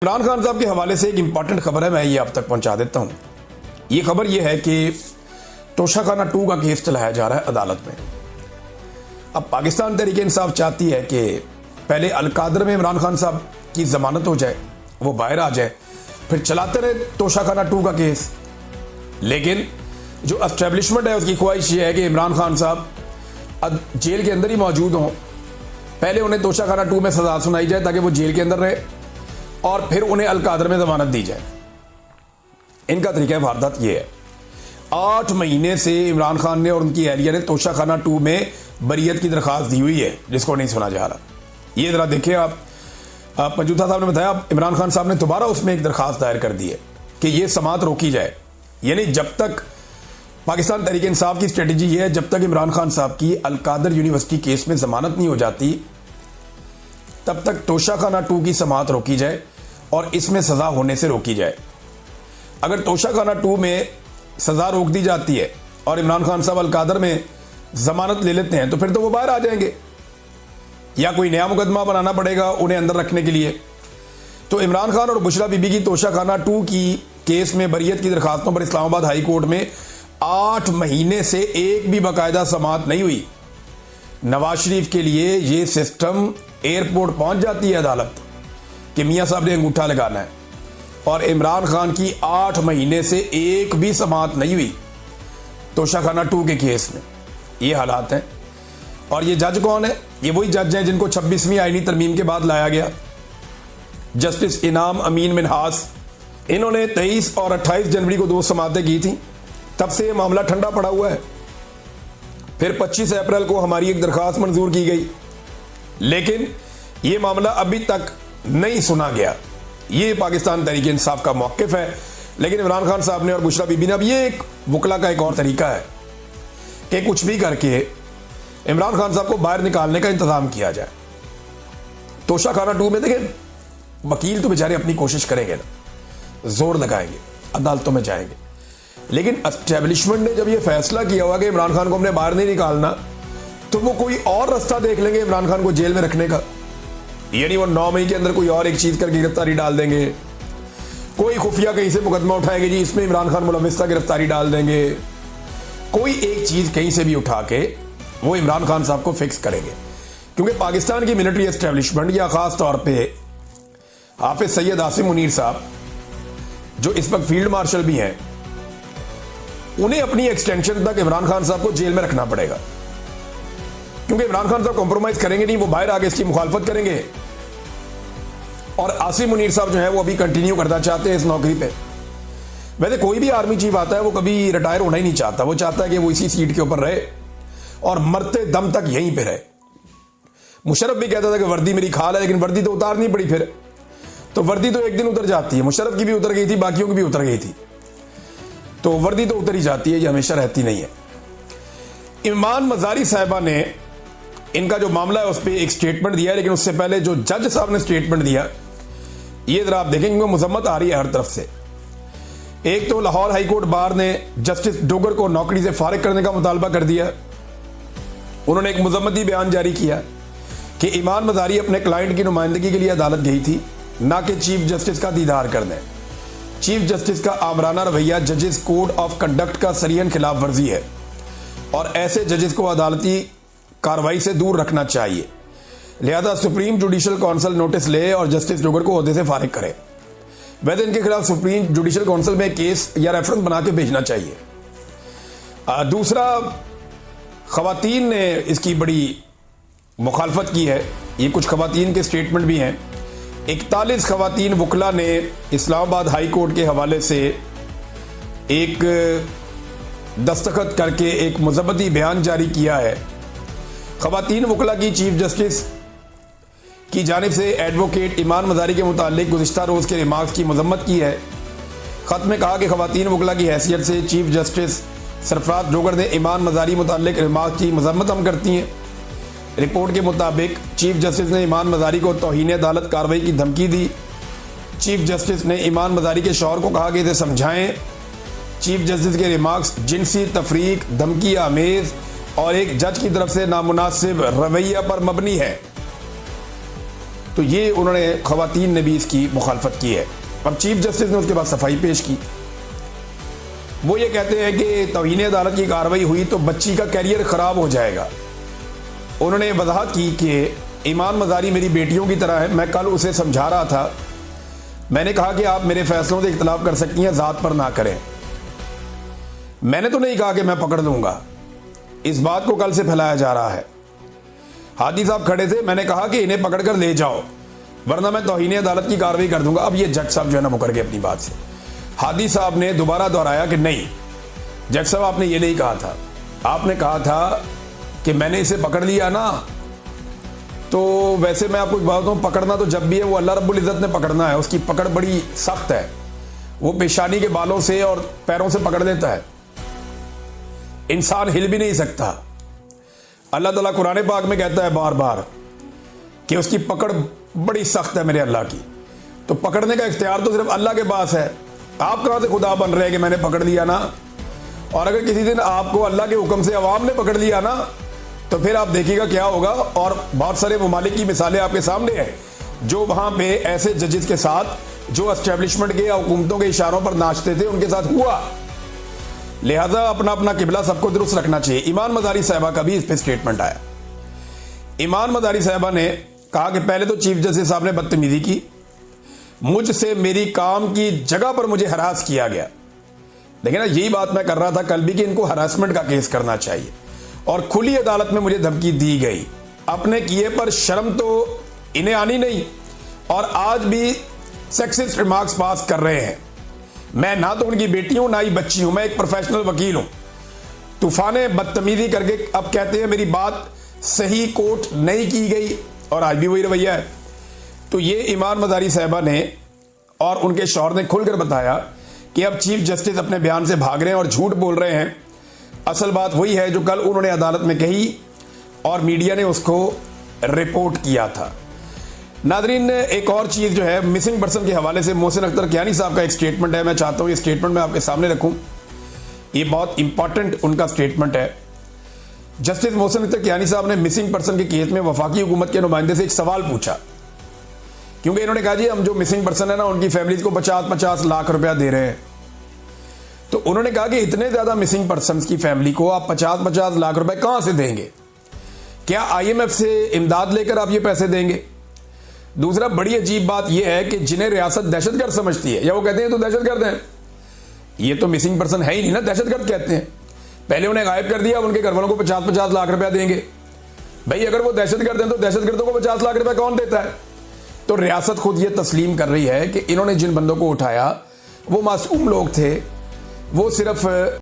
इमरान खान साहब के हवाले से एक इंपॉर्टेंट खबर है, मैं ये आप तक पहुंचा देता हूं। ये खबर ये है कि तोशाखाना 2 का केस चलाया जा रहा है अदालत में। अब पाकिस्तान तहरीक इंसाफ चाहती है कि पहले अलकादर में इमरान खान साहब की जमानत हो जाए, वो बाहर आ जाए, फिर चलाते रहे तोशाखाना 2 का केस। लेकिन जो एस्टेब्लिशमेंट है उसकी ख्वाहिश ये है कि इमरान खान साहब जेल के अंदर ही मौजूद हों, पहले उन्हें तोशाखाना 2 में सजा सुनाई जाए ताकि वो जेल के अंदर रहे और फिर उन्हें अलकादर में जमानत दी जाए। इनका तरीका वारदात ये है। 8 महीने से इमरान खान ने और उनकी एहलिया ने तोशाखाना 2 में बरियत की दरखास्त दी हुई है, जिसको नहीं सुना जा रहा। ये जरा देखिए आप मौजूदा साहब ने बताया इमरान खान साहब ने दोबारा उसमें एक दरखास्त दायर कर दी है कि यह समात रोकी जाए। यानी जब तक पाकिस्तान तहरीक इंसाफ की स्ट्रेटेजी ये है, जब तक इमरान खान साहब की अलकादर यूनिवर्सिटी केस में जमानत नहीं हो जाती तब तक तोशाखाना 2 की समात रोकी जाए और इसमें सजा होने से रोकी जाए। अगर तोशाखाना 2 में सजा रोक दी जाती है और इमरान खान साहब अलकादर में जमानत ले लेते हैं तो फिर तो वो बाहर आ जाएंगे, या कोई नया मुकदमा बनाना पड़ेगा उन्हें अंदर रखने के लिए। तो इमरान खान और बुशरा बीबी की तोशाखाना 2 की केस में बरियत की दरखास्तों पर इस्लामाबाद हाई कोर्ट में 8 महीने से एक भी बाकायदा समात नहीं हुई। नवाज शरीफ के लिए ये सिस्टम एयरपोर्ट पहुंच जाती है अदालत कि मियां साहब ने अंगूठा लगाना है, और इमरान खान की 8 महीने से एक भी समात नहीं हुई तोशाखाना 2 के केस में। ये हालात हैं। और ये जज कौन है? ये वही जज हैं जिनको 26वीं आईनी तरमीम के बाद लाया गया, जस्टिस इनाम अमीन मिनहास। इन्होंने 23 और 28 जनवरी को 2 समातें की थी। तब से ये मामला ठंडा पड़ा हुआ है। फिर 25 अप्रैल को हमारी एक दरखास्त मंजूर की गई, लेकिन यह मामला अभी तक नहीं सुना गया। ये पाकिस्तान तहरीक इंसाफ का मौक़िफ़ है। लेकिन इमरान खान साहब ने और बुशरा बीबी ने, अब ये एक वकला का एक और तरीका है कि कुछ भी करके इमरान खान साहब को बाहर निकालने का इंतजाम किया जाए। तोशाखाना 2 में देखें, वकील तो बेचारे अपनी कोशिश करेंगे ना, जोर लगाएंगे, अदालतों में जाएंगे, लेकिन एस्टेब्लिशमेंट ने जब यह फैसला किया हुआ कि इमरान खान को हमने बाहर नहीं निकालना, तो वो कोई और रास्ता देख लेंगे इमरान खान को जेल में रखने का। यानी वो 9 मई के अंदर कोई और एक चीज करके गिरफ्तारी डाल देंगे, कोई खुफिया कहीं से मुकदमा उठाएंगे जी इसमें इमरान खान मुलविस था, गिरफ्तारी डाल देंगे। कोई एक चीज कहीं से भी उठा के वो इमरान खान साहब को फिक्स करेंगे, क्योंकि पाकिस्तान की मिलिट्री एस्टेब्लिशमेंट या खास तौर पर हाफिज सैयद आसिम मुनीर साहब जो इस वक्त फील्ड मार्शल भी हैं, उन्हें अपनी एक्सटेंशन तक इमरान खान साहब को जेल में रखना पड़ेगा, क्योंकि इमरान खान साहब कॉम्प्रोमाइज करेंगे नहीं, वो बाहर आके इसकी मुखालफत करेंगे। और आसिम मुनीर साहब जो है वो अभी कंटिन्यू करना चाहते हैं इस नौकरी पे। वैसे कोई भी आर्मी चीफ आता है वो कभी रिटायर होना ही नहीं चाहता, वो चाहता है कि वो इसी सीट के ऊपर रहे और मरते दम तक यहीं पे रहे। मुशर्रफ भी कहता था कि वर्दी मेरी खाल है, लेकिन वर्दी तो उतारनी पड़ी फिर, तो वर्दी तो एक दिन उतर जाती है। मुशर्रफ की भी उतर गई थी, बाकियों की भी उतर गई थी, तो वर्दी तो उतर ही जाती है, ये हमेशा रहती नहीं है। ईमान मजारी साहिबा ने इनका जो मामला है उस पर एक स्टेटमेंट दिया है, लेकिन उससे पहले जो जज साहब ने स्टेटमेंट दिया ये जरा आप देखेंगे, मुजम्मत आ रही है हर तरफ से। एक तो लाहौर हाई कोर्ट बार ने जस्टिस डोगर को नौकरी से फारिग करने का मुतालबा कर दिया। उन्होंने एक मुजम्मती बयान जारी किया कि ईमान मजारी अपने क्लाइंट की नुमाइंदगी के लिए अदालत गई थी, ना कि चीफ जस्टिस का दीदार करने। चीफ जस्टिस का आमराना रवैया जजेस कोड ऑफ कंडक्ट का सरियन खिलाफ वर्जी है और ऐसे जजेस को अदालती कार्रवाई से दूर रखना चाहिए। लिहाजा सुप्रीम जुडिशल काउंसिल नोटिस ले और जस्टिस डोगर को ओहदे से फारिग करे। वैसे इनके खिलाफ सुप्रीम जुडिशल काउंसिल में केस या रेफरेंस बना के भेजना चाहिए। दूसरा, खवातीन ने इसकी बड़ी मुखालफत की है। ये कुछ खवातीन के स्टेटमेंट भी हैं। 41 खवातीन वकला ने इस्लामाबाद हाई कोर्ट के हवाले से एक दस्तखत करके एक मुजम्मती बयान जारी किया है। खवातीन वकला की चीफ जस्टिस की जानिब से एडवोकेट ईमान मजारी के मुतालिक गुज़िश्ता रोज़ के रिमार्क्स की मजम्मत की है। ख़त में कहा कि खवातीन वकला की हैसियत से चीफ जस्टिस सरफराज डोगर ने ईमान मजारी मुतालिक रिमार्क्स की मजम्मत हम करती हैं। रिपोर्ट के मुताबिक चीफ जस्टिस ने ईमान मजारी को तौहीन अदालत कार्रवाई की धमकी दी। चीफ जस्टिस ने ईमान मजारी के शौहर को कहा कि इसे समझाएं। चीफ जस्टिस के रिमार्क्स जिनसी तफरीक, धमकी आमेज और एक जज की तरफ से नामुनासिब रवैया पर मबनी है। तो ये उन्होंने ख़वातीन ने भी इसकी मुखालफत की है। अब चीफ जस्टिस ने उसके बाद सफाई पेश की। वो ये कहते हैं कि तौहीन अदालत की कार्रवाई हुई तो बच्ची का कैरियर ख़राब हो जाएगा। उन्होंने वजाहत की कि ईमान मज़ारी मेरी बेटियों की तरह है। मैं कल उसे समझा रहा था, मैंने कहा कि आप मेरे फैसलों से इख्तलाफ कर सकती हैं, ज़ात पर ना करें। मैंने तो नहीं कहा कि मैं पकड़ लूँगा, इस बात को कल से फैलाया जा रहा है। हादी साहब खड़े थे, मैंने कहा कि इन्हें पकड़ कर ले जाओ वरना मैं तौहीन अदालत की कार्रवाई कर दूंगा। अब ये जज साहब जो है ना मुकर गए अपनी बात से। हादी साहब ने दोबारा दोहराया कि नहीं जज साहब, आपने ये नहीं कहा था, आपने कहा था कि मैंने इसे पकड़ लिया ना। तो वैसे मैं आपको एक बात बताऊं, पकड़ना तो जब भी है वो अल्लाह रब्बुल इज़्ज़त ने पकड़ना है, उसकी पकड़ बड़ी सख्त है। वो पेशानी के बालों से और पैरों से पकड़ लेता है, इंसान हिल भी नहीं सकता। अल्लाह ताला कुरान पाक में कहता है बार बार कि उसकी पकड़ बड़ी सख्त है मेरे अल्लाह की। तो पकड़ने का इख्तियार तो सिर्फ अल्लाह के पास है। आप कहां से खुदा बन रहे हैं कि मैंने पकड़ लिया ना। और अगर किसी दिन आपको अल्लाह के हुक्म से अवाम ने पकड़ लिया ना, तो फिर आप देखिएगा क्या होगा। और बहुत सारे ममालिक की मिसालें आपके सामने हैं जो वहां पे ऐसे जजेस के साथ जो एस्टेब्लिशमेंट के या हुकूमतों के इशारों पर नाचते थे उनके साथ हुआ। लिहाजा अपना अपना किबला सबको दुरुस्त रखना चाहिए। ईमान मज़ारी साहबा का भी इस पर स्टेटमेंट आया। ईमान मज़ारी साहबा ने कहा कि पहले तो चीफ जस्टिस साहब ने बदतमीजी की, मुझसे मेरी काम की जगह पर मुझे हरास किया गया। देखिए ना, यही बात मैं कर रहा था कल भी कि इनको हरासमेंट का केस करना चाहिए। और खुली अदालत में मुझे धमकी दी गई, अपने किए पर शर्म तो इन्हें आनी नहीं और आज भी सेक्सिस्ट रिमार्क्स पास कर रहे हैं। मैं ना तो उनकी बेटी हूं ना ही बच्ची हूं, मैं एक प्रोफेशनल वकील हूं। तूफाने बदतमीजी करके अब कहते हैं मेरी बात सही कोट नहीं की गई और आज भी वही रवैया है। तो ये ईमान मज़ारी साहबा ने और उनके शौहर ने खुलकर बताया कि अब चीफ जस्टिस अपने बयान से भाग रहे हैं और झूठ बोल रहे हैं। असल बात वही है जो कल उन्होंने अदालत में कही और मीडिया ने उसको रिपोर्ट किया था। नादरीन, एक और चीज़ जो है मिसिंग पर्सन के हवाले से मोहसिन अख्तर कियानी साहब का एक स्टेटमेंट है। मैं चाहता हूँ ये स्टेटमेंट मैं आपके सामने रखूँ, ये बहुत इंपॉर्टेंट उनका स्टेटमेंट है। जस्टिस मोहसिन अख्तर कियानी साहब ने मिसिंग पर्सन के केस में वफाकी हुकूमत के नुमाइंदे से एक सवाल पूछा, क्योंकि इन्होंने कहा जी हम जो मिसिंग पर्सन है ना उनकी फैमिलीज को 50-50 लाख रुपया दे रहे हैं। तो उन्होंने कहा कि इतने ज्यादा मिसिंग पर्सन की फैमिली को आप 50-50 लाख रुपए कहां से देंगे? क्या IMF से इमदाद लेकर आप ये पैसे देंगे? दूसरा, बड़ी अजीब बात यह है कि जिन्हें रियासत दहशतगर्द समझती है या वो कहते हैं तो दहशतगर्द हैं, ये तो मिसिंग पर्सन है ही नहीं ना, दहशतगर्द कहते हैं। पहले उन्हें गायब कर दिया, अब उनके घर वालों को 50-50 लाख रुपया देंगे। भाई अगर वो दहशतगर्द हैं तो दहशतगर्दों को 50 लाख रुपया कौन देता है? तो रियासत खुद ये तस्लीम कर रही है कि इन्होंने जिन बंदों को उठाया वो मासूम लोग थे, वो सिर्फ